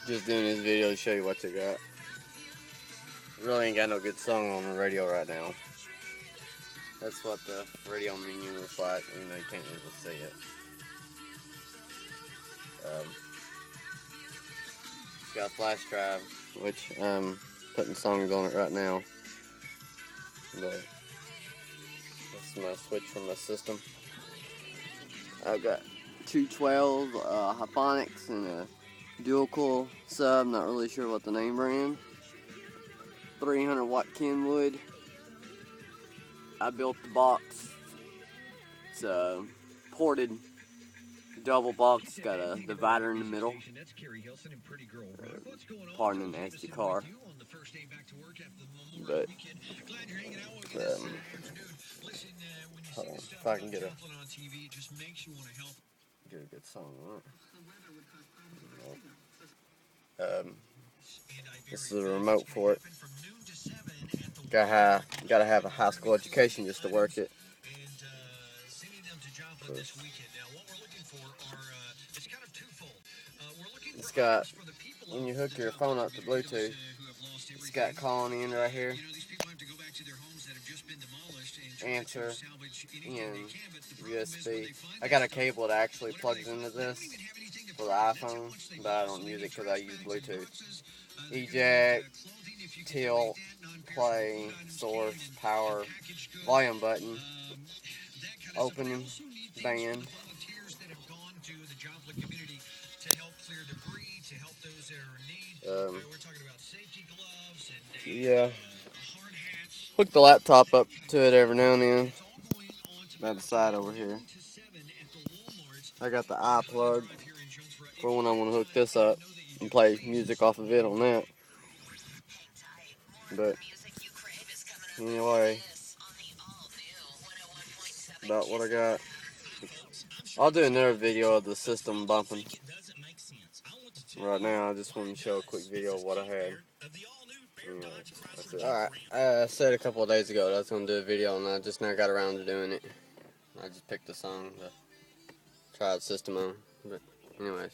Just doing this video to show you what they got. Really ain't got no good song on the radio right now. That's what the radio menu looks like, even though you can't really see it. It's got a flash drive, which I'm putting songs on it right now. But this is my switch from my system. I've got two 12 Hyphonics and a dual coil sub, not really sure what the name brand. 300 watt Kenwood. I built the box. It's a ported double box. It's got a divider in the middle. Pardon an nasty car. But hold on, if I can get a good song on it. This is a remote for it. Gotta have a high school education just to work it. It's got, when you hook your phone up to Bluetooth, it's got calling in right here, answer, and USB. I got a cable that actually plugs into this for the iPhone, but I don't use it because I use Bluetooth. Eject, tilt, play, source, power, volume button, open, band. Yeah. Hook the laptop up to it every now and then. By the side over here. I got the iPlug for when I want to hook this up and play music off of it on that. But anyway, about what I got. I'll do another video of the system bumping. Right now, I just want to show a quick video of what I had. Anyway, that's it. Alright, I said a couple of days ago that I was going to do a video, and I just now got around to doing it. I just picked a song to try the system on. But anyways.